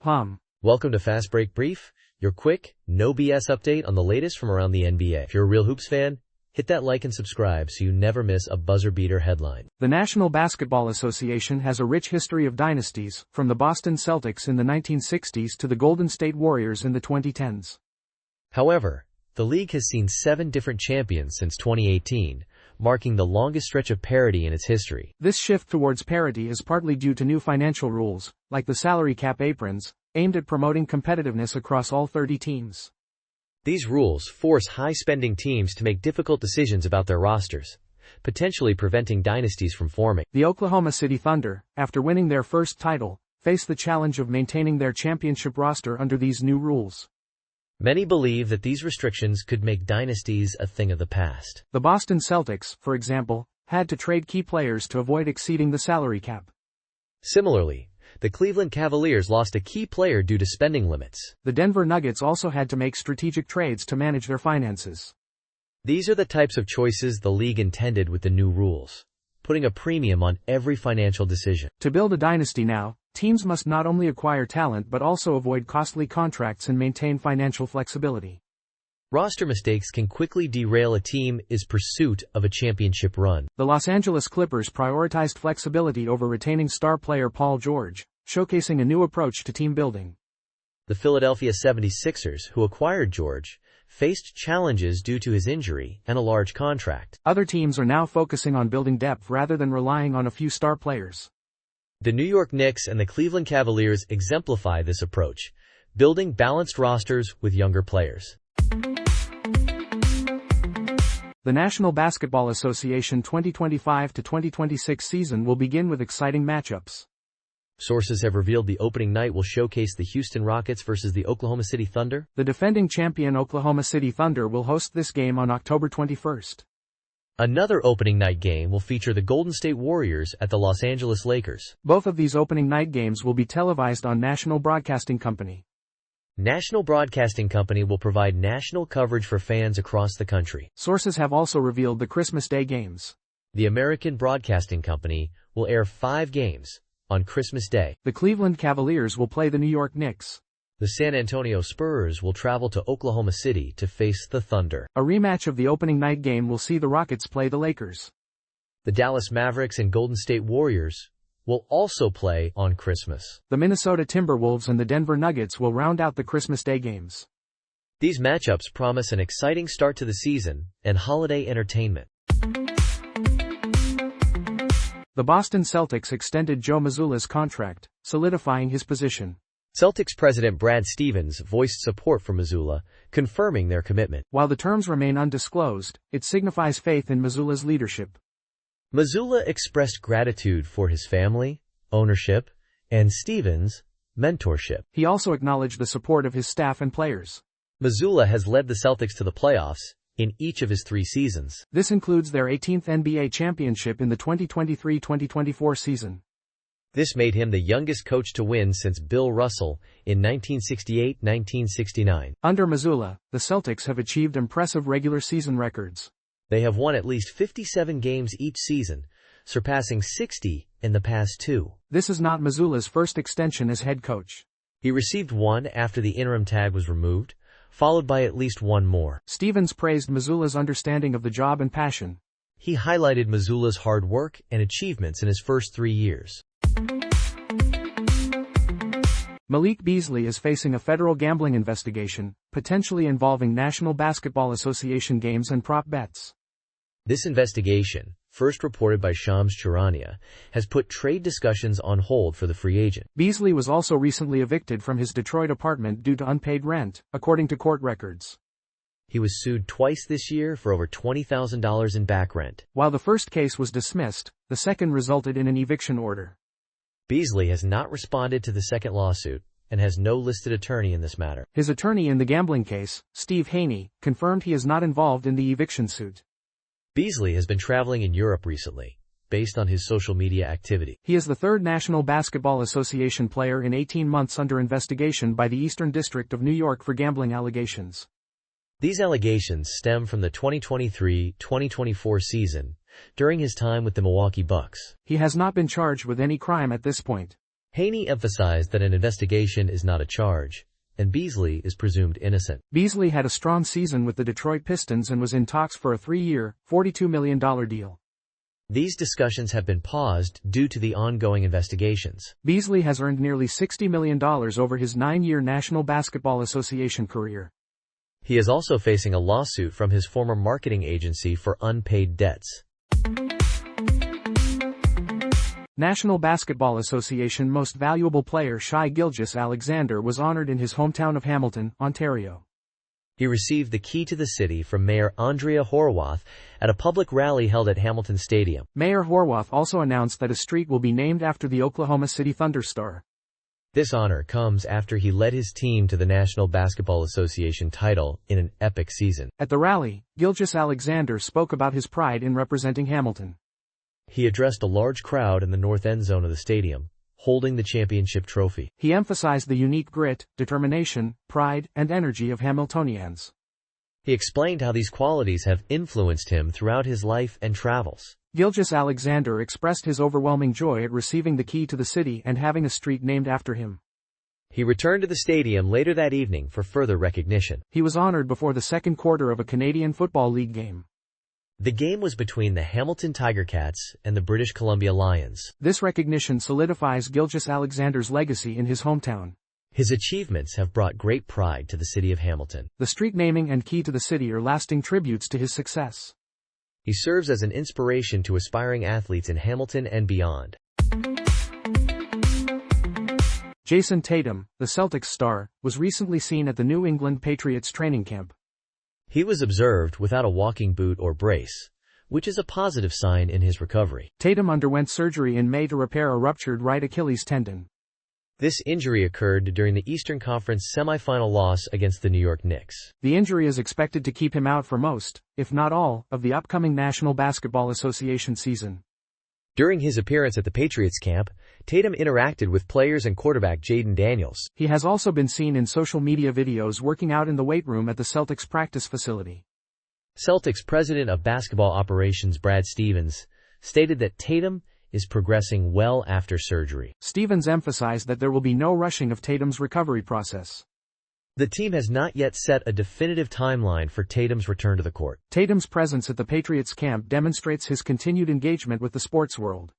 Welcome to Fast Break Brief, your quick, no BS update on the latest from around the NBA. If you're a real hoops fan, hit that like and subscribe so you never miss a buzzer-beater headline. The National Basketball Association has a rich history of dynasties, from the Boston Celtics in the 1960s to the Golden State Warriors in the 2010s. However, the league has seen 7 different champions since 2018, marking the longest stretch of parity in its history. This shift towards parity is partly due to new financial rules, like the salary cap aprons, aimed at promoting competitiveness across all 30 teams. These rules force high-spending teams to make difficult decisions about their rosters, potentially preventing dynasties from forming. The Oklahoma City Thunder, after winning their first title, face the challenge of maintaining their championship roster under these new rules. Many believe that these restrictions could make dynasties a thing of the past. The Boston Celtics, for example, had to trade key players to avoid exceeding the salary cap. Similarly, the Cleveland Cavaliers lost a key player due to spending limits. The Denver Nuggets also had to make strategic trades to manage their finances. These are the types of choices the league intended with the new rules, putting a premium on every financial decision. To build a dynasty now, teams must not only acquire talent but also avoid costly contracts and maintain financial flexibility. Roster mistakes can quickly derail a team's pursuit of a championship run. The Los Angeles Clippers prioritized flexibility over retaining star player Paul George, showcasing a new approach to team building. The Philadelphia 76ers, who acquired George, faced challenges due to his injury and a large contract. Other teams are now focusing on building depth rather than relying on a few star players. The New York Knicks and the Cleveland Cavaliers exemplify this approach, building balanced rosters with younger players. The National Basketball Association 2025-2026 season will begin with exciting matchups. Sources have revealed the opening night will showcase the Houston Rockets versus the Oklahoma City Thunder. The defending champion Oklahoma City Thunder will host this game on October 21st. Another opening night game will feature the Golden State Warriors at the Los Angeles Lakers. Both of these opening night games will be televised on National Broadcasting Company. National Broadcasting Company will provide national coverage for fans across the country. Sources have also revealed the Christmas Day games. The American Broadcasting Company will air 5 games on Christmas Day. The Cleveland Cavaliers will play the New York Knicks. The San Antonio Spurs will travel to Oklahoma City to face the Thunder. A rematch of the opening night game will see the Rockets play the Lakers. The Dallas Mavericks and Golden State Warriors will also play on Christmas. The Minnesota Timberwolves and the Denver Nuggets will round out the Christmas Day games. These matchups promise an exciting start to the season and holiday entertainment. The Boston Celtics extended Joe Mazzulla's contract, solidifying his position. Celtics president Brad Stevens voiced support for Mazzulla, confirming their commitment. While the terms remain undisclosed, it signifies faith in Mazzulla's leadership. Mazzulla expressed gratitude for his family, ownership, and Stevens' mentorship. He also acknowledged the support of his staff and players. Mazzulla has led the Celtics to the playoffs in each of his 3 seasons. This includes their 18th NBA championship in the 2023-2024 season. This made him the youngest coach to win since Bill Russell in 1968-1969. Under Mazzulla, the Celtics have achieved impressive regular season records. They have won at least 57 games each season, surpassing 60 in the past 2. This is not Mazzulla's first extension as head coach. He received one after the interim tag was removed, followed by at least one more. Stevens praised Mazzulla's understanding of the job and passion. He highlighted Mazzulla's hard work and achievements in his first 3 years. Malik Beasley is facing a federal gambling investigation, potentially involving National Basketball Association games and prop bets. This investigation, first reported by Shams Charania, has put trade discussions on hold for the free agent. Beasley was also recently evicted from his Detroit apartment due to unpaid rent, according to court records. He was sued twice this year for over $20,000 in back rent. While the first case was dismissed, the second resulted in an eviction order. Beasley has not responded to the second lawsuit and has no listed attorney in this matter. His attorney in the gambling case, Steve Haney, confirmed he is not involved in the eviction suit. Beasley has been traveling in Europe recently, based on his social media activity. He is the 3rd National Basketball Association player in 18 months under investigation by the Eastern District of New York for gambling allegations. These allegations stem from the 2023-2024 season, during his time with the Milwaukee Bucks. He has not been charged with any crime at this point. Haney emphasized that an investigation is not a charge, and Beasley is presumed innocent. Beasley had a strong season with the Detroit Pistons and was in talks for a 3-year, $42 million deal. These discussions have been paused due to the ongoing investigations. Beasley has earned nearly $60 million over his 9-year National Basketball Association career. He is also facing a lawsuit from his former marketing agency for unpaid debts. National Basketball Association Most Valuable Player Shai Gilgeous-Alexander was honored in his hometown of Hamilton, Ontario. He received the key to the city from Mayor Andrea Horwath at a public rally held at Hamilton Stadium. Mayor Horwath also announced that a street will be named after the Oklahoma City Thunder star. This honor comes after he led his team to the National Basketball Association title in an epic season. At the rally, Gilgeous-Alexander spoke about his pride in representing Hamilton. He addressed a large crowd in the north end zone of the stadium, holding the championship trophy. He emphasized the unique grit, determination, pride, and energy of Hamiltonians. He explained how these qualities have influenced him throughout his life and travels. Gilgeous-Alexander expressed his overwhelming joy at receiving the key to the city and having a street named after him. He returned to the stadium later that evening for further recognition. He was honored before the second quarter of a Canadian Football League game. The game was between the Hamilton Tiger Cats and the British Columbia Lions. This recognition solidifies Gilgeous-Alexander's legacy in his hometown. His achievements have brought great pride to the city of Hamilton. The street naming and key to the city are lasting tributes to his success. He serves as an inspiration to aspiring athletes in Hamilton and beyond. Jason Tatum, the Celtics star, was recently seen at the New England Patriots training camp. He was observed without a walking boot or brace, which is a positive sign in his recovery. Tatum underwent surgery in May to repair a ruptured right Achilles tendon. This injury occurred during the Eastern Conference semifinal loss against the New York Knicks. The injury is expected to keep him out for most, if not all, of the upcoming National Basketball Association season. During his appearance at the Patriots camp, Tatum interacted with players and quarterback Jaden Daniels. He has also been seen in social media videos working out in the weight room at the Celtics practice facility. Celtics President of Basketball Operations Brad Stevens stated that Tatum is progressing well after surgery. Stevens emphasized that there will be no rushing of Tatum's recovery process. The team has not yet set a definitive timeline for Tatum's return to the court. Tatum's presence at the Patriots camp demonstrates his continued engagement with the sports world.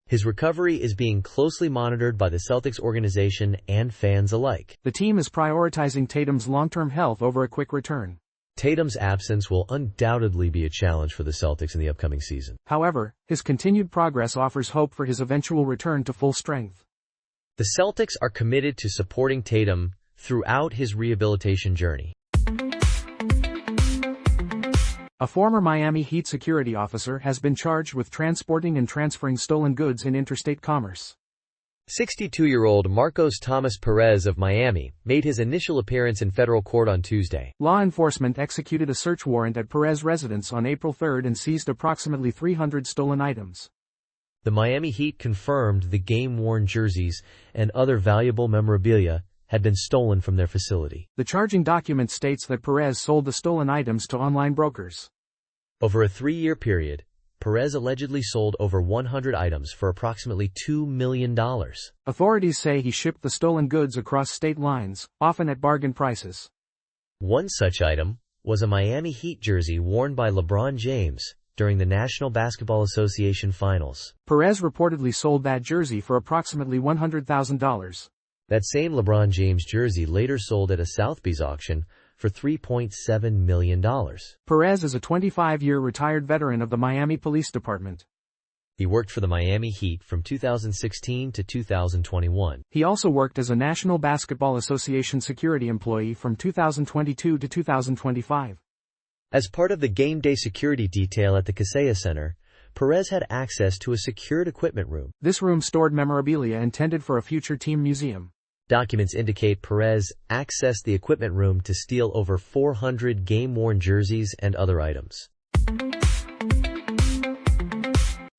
His recovery is being closely monitored by the Celtics organization and fans alike. The team is prioritizing Tatum's long-term health over a quick return. Tatum's absence will undoubtedly be a challenge for the Celtics in the upcoming season. However, his continued progress offers hope for his eventual return to full strength. The Celtics are committed to supporting Tatum throughout his rehabilitation journey. A former Miami Heat security officer has been charged with transporting and transferring stolen goods in interstate commerce. 62-year-old Marcos Thomas Perez of Miami made his initial appearance in federal court on Tuesday. Law enforcement executed a search warrant at Perez's residence on April 3 and seized approximately 300 stolen items. The Miami Heat confirmed the game-worn jerseys and other valuable memorabilia had been stolen from their facility. The charging document states that Perez sold the stolen items to online brokers. Over a 3-year period, Perez allegedly sold over 100 items for approximately $2 million. Authorities say he shipped the stolen goods across state lines, often at bargain prices. One such item was a Miami Heat jersey worn by LeBron James during the National Basketball Association Finals. Perez reportedly sold that jersey for approximately $100,000. That same LeBron James jersey later sold at a Sotheby's auction for $3.7 million. Perez is a 25-year retired veteran of the Miami Police Department. He worked for the Miami Heat from 2016 to 2021. He also worked as a National Basketball Association security employee from 2022 to 2025. As part of the game day security detail at the Kaseya Center, Perez had access to a secured equipment room. This room stored memorabilia intended for a future team museum. Documents indicate Perez accessed the equipment room to steal over 400 game-worn jerseys and other items.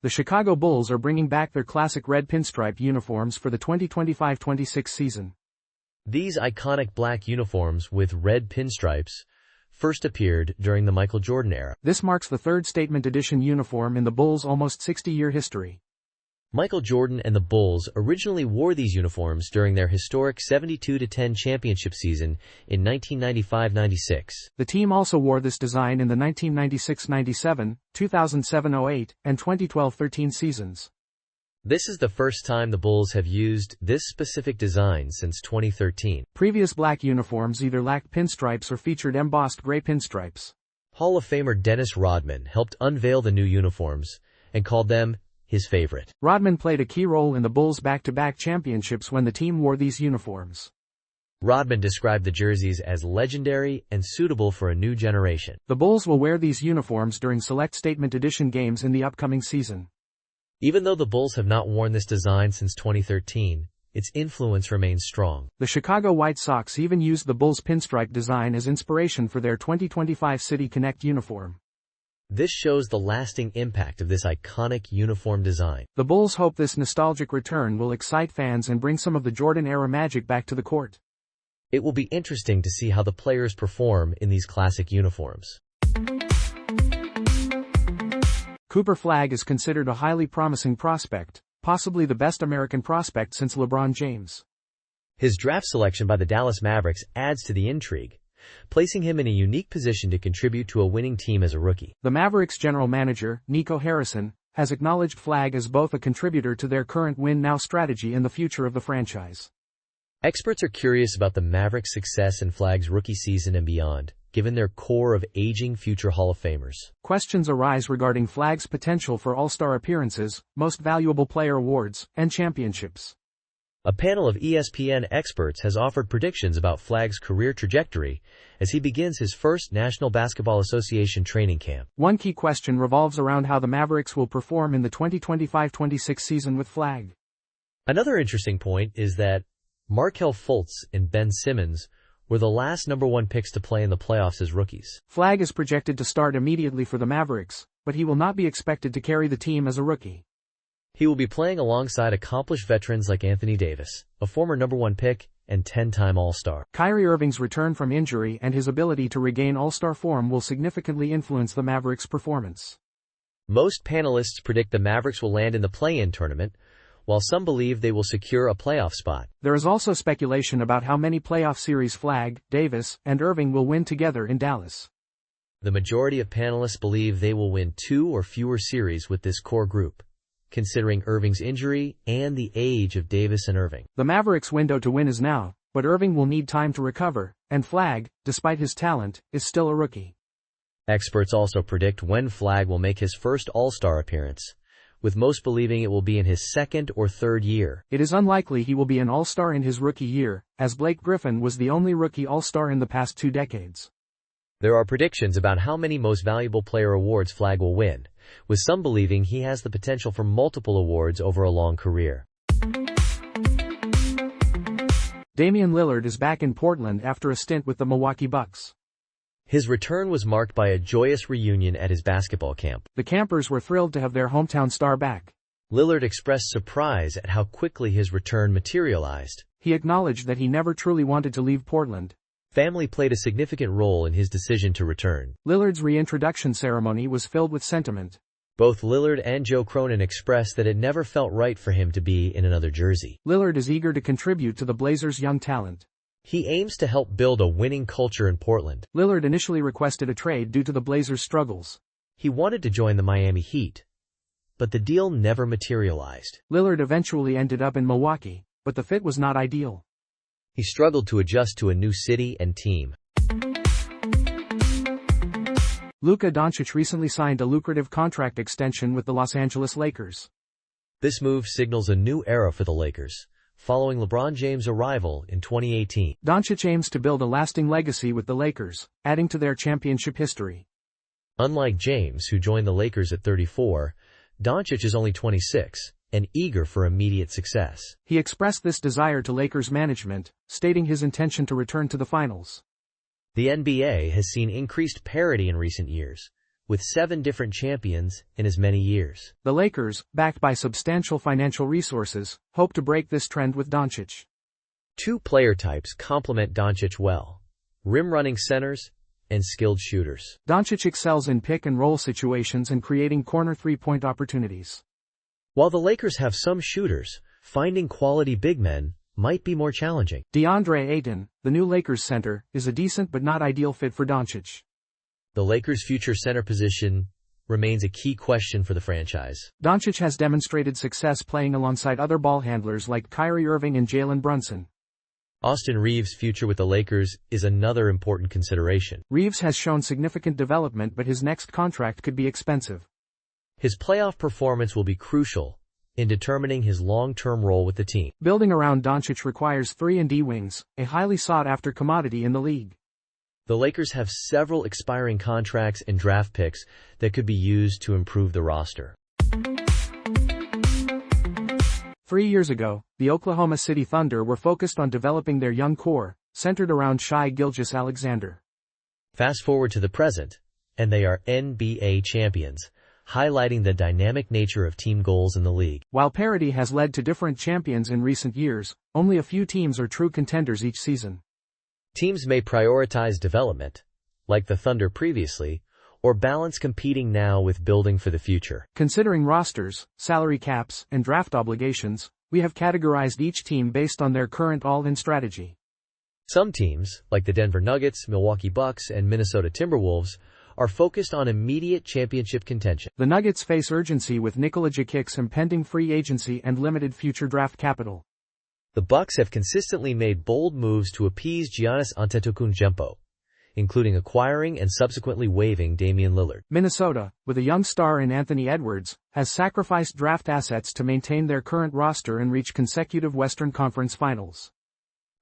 The Chicago Bulls are bringing back their classic red pinstripe uniforms for the 2025-26 season. These iconic black uniforms with red pinstripes first appeared during the Michael Jordan era. This marks the third statement edition uniform in the Bulls' almost 60-year history. Michael Jordan and the Bulls originally wore these uniforms during their historic 72-10 championship season in 1995-96. The team also wore this design in the 1996-97, 2007-08, and 2012-13 seasons. This is the first time the Bulls have used this specific design since 2013. Previous black uniforms either lacked pinstripes or featured embossed gray pinstripes. Hall of Famer Dennis Rodman helped unveil the new uniforms and called them his favorite. Rodman played a key role in the Bulls' back-to-back championships when the team wore these uniforms. Rodman described the jerseys as legendary and suitable for a new generation. The Bulls will wear these uniforms during select Statement Edition games in the upcoming season. Even though the Bulls have not worn this design since 2013, its influence remains strong. The Chicago White Sox even used the Bulls' pinstripe design as inspiration for their 2025 City Connect uniform. This shows the lasting impact of this iconic uniform design. The Bulls hope this nostalgic return will excite fans and bring some of the Jordan-era magic back to the court. It will be interesting to see how the players perform in these classic uniforms. Cooper Flagg is considered a highly promising prospect, possibly the best American prospect since LeBron James. His draft selection by the Dallas Mavericks adds to the intrigue, placing him in a unique position to contribute to a winning team as a rookie. The Mavericks general manager, Nico Harrison, has acknowledged Flagg as both a contributor to their current win-now strategy and the future of the franchise. Experts are curious about the Mavericks' success in Flagg's rookie season and beyond, given their core of aging future Hall of Famers. Questions arise regarding Flagg's potential for All-Star appearances, Most Valuable Player awards, and championships. A panel of ESPN experts has offered predictions about Flagg's career trajectory as he begins his first National Basketball Association training camp. One key question revolves around how the Mavericks will perform in the 2025-26 season with Flagg. Another interesting point is that Markelle Fultz and Ben Simmons were the last number 1 picks to play in the playoffs as rookies. Flagg is projected to start immediately for the Mavericks, but he will not be expected to carry the team as a rookie. He will be playing alongside accomplished veterans like Anthony Davis, a former number 1 pick and 10-time All-Star. Kyrie Irving's return from injury and his ability to regain All-Star form will significantly influence the Mavericks' performance. Most panelists predict the Mavericks will land in the play-in tournament, while some believe they will secure a playoff spot. There is also speculation about how many playoff series Flagg, Davis, and Irving will win together in Dallas. The majority of panelists believe they will win 2 or fewer series with this core group, considering Irving's injury and the age of Davis and Irving. The Mavericks' window to win is now, but Irving will need time to recover, and Flagg, despite his talent, is still a rookie. Experts also predict when Flagg will make his first All-Star appearance, with most believing it will be in his 2nd or 3rd year. It is unlikely he will be an All-Star in his rookie year, as Blake Griffin was the only rookie All-Star in the past 2 decades. There are predictions about how many Most Valuable Player awards Flagg will win, with some believing he has the potential for multiple awards over a long career. Damian Lillard is back in Portland after a stint with the Milwaukee Bucks. His return was marked by a joyous reunion at his basketball camp. The campers were thrilled to have their hometown star back. Lillard expressed surprise at how quickly his return materialized. He acknowledged that he never truly wanted to leave Portland. Family played a significant role in his decision to return. Lillard's reintroduction ceremony was filled with sentiment. Both Lillard and Joe Cronin expressed that it never felt right for him to be in another jersey. Lillard is eager to contribute to the Blazers' young talent. He aims to help build a winning culture in Portland. Lillard initially requested a trade due to the Blazers' struggles. He wanted to join the Miami Heat, but the deal never materialized. Lillard eventually ended up in Milwaukee, but the fit was not ideal. He struggled to adjust to a new city and team. Luka Doncic recently signed a lucrative contract extension with the Los Angeles Lakers. This move signals a new era for the Lakers, following LeBron James' arrival in 2018. Doncic aims to build a lasting legacy with the Lakers, adding to their championship history. Unlike James, who joined the Lakers at 34, Doncic is only 26, and eager for immediate success. He expressed this desire to Lakers management, stating his intention to return to the finals. The NBA has seen increased parity in recent years, with 7 different champions in as many years. The Lakers, backed by substantial financial resources, hope to break this trend with Doncic. 2 player types complement Doncic well: rim-running centers and skilled shooters. Doncic excels in pick-and-roll situations and creating corner three-point opportunities. While the Lakers have some shooters, finding quality big men might be more challenging. DeAndre Ayton, the new Lakers center, is a decent but not ideal fit for Doncic. The Lakers' future center position remains a key question for the franchise. Doncic has demonstrated success playing alongside other ball handlers like Kyrie Irving and Jalen Brunson. Austin Reeves' future with the Lakers is another important consideration. Reeves has shown significant development, but his next contract could be expensive. His playoff performance will be crucial in determining his long-term role with the team. Building around Doncic requires 3-and-D wings, a highly sought-after commodity in the league. The Lakers have several expiring contracts and draft picks that could be used to improve the roster. 3 years ago, the Oklahoma City Thunder were focused on developing their young core, centered around Shai Gilgeous-Alexander. Fast forward to the present, and they are NBA champions, highlighting the dynamic nature of team goals in the league. While parity has led to different champions in recent years, only a few teams are true contenders each season. Teams may prioritize development, like the Thunder previously, or balance competing now with building for the future. Considering rosters, salary caps, and draft obligations, we have categorized each team based on their current all-in strategy. Some teams, like the Denver Nuggets, Milwaukee Bucks, and Minnesota Timberwolves, are focused on immediate championship contention. The Nuggets face urgency with Nikola Jokic's impending free agency and limited future draft capital. The Bucks have consistently made bold moves to appease Giannis Antetokounmpo, including acquiring and subsequently waiving Damian Lillard. Minnesota, with a young star in Anthony Edwards, has sacrificed draft assets to maintain their current roster and reach consecutive Western Conference Finals.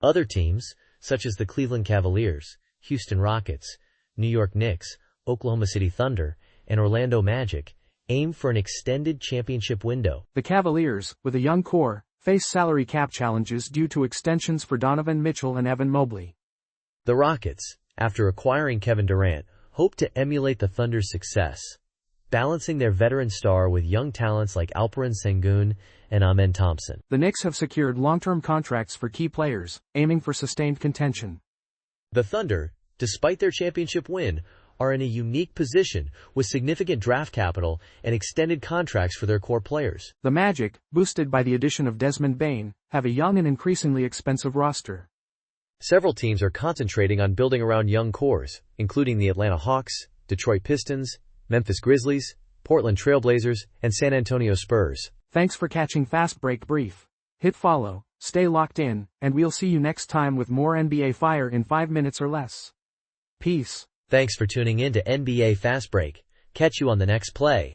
Other teams, such as the Cleveland Cavaliers, Houston Rockets, New York Knicks, Oklahoma City Thunder, and Orlando Magic, aim for an extended championship window. The Cavaliers, with a young core, face salary cap challenges due to extensions for Donovan Mitchell and Evan Mobley. The Rockets, after acquiring Kevin Durant, hope to emulate the Thunder's success, balancing their veteran star with young talents like Alperen Sengun and Amen Thompson. The Knicks have secured long-term contracts for key players, aiming for sustained contention. The Thunder, despite their championship win, are in a unique position with significant draft capital and extended contracts for their core players. The Magic, boosted by the addition of Desmond Bane, have a young and increasingly expensive roster. Several teams are concentrating on building around young cores, including the Atlanta Hawks, Detroit Pistons, Memphis Grizzlies, Portland Trail Blazers, and San Antonio Spurs. Thanks for catching Fast Break Brief. Hit follow, stay locked in, and we'll see you next time with more NBA fire in 5 minutes or less. Peace. Thanks for tuning in to NBA Fast Break. Catch you on the next play.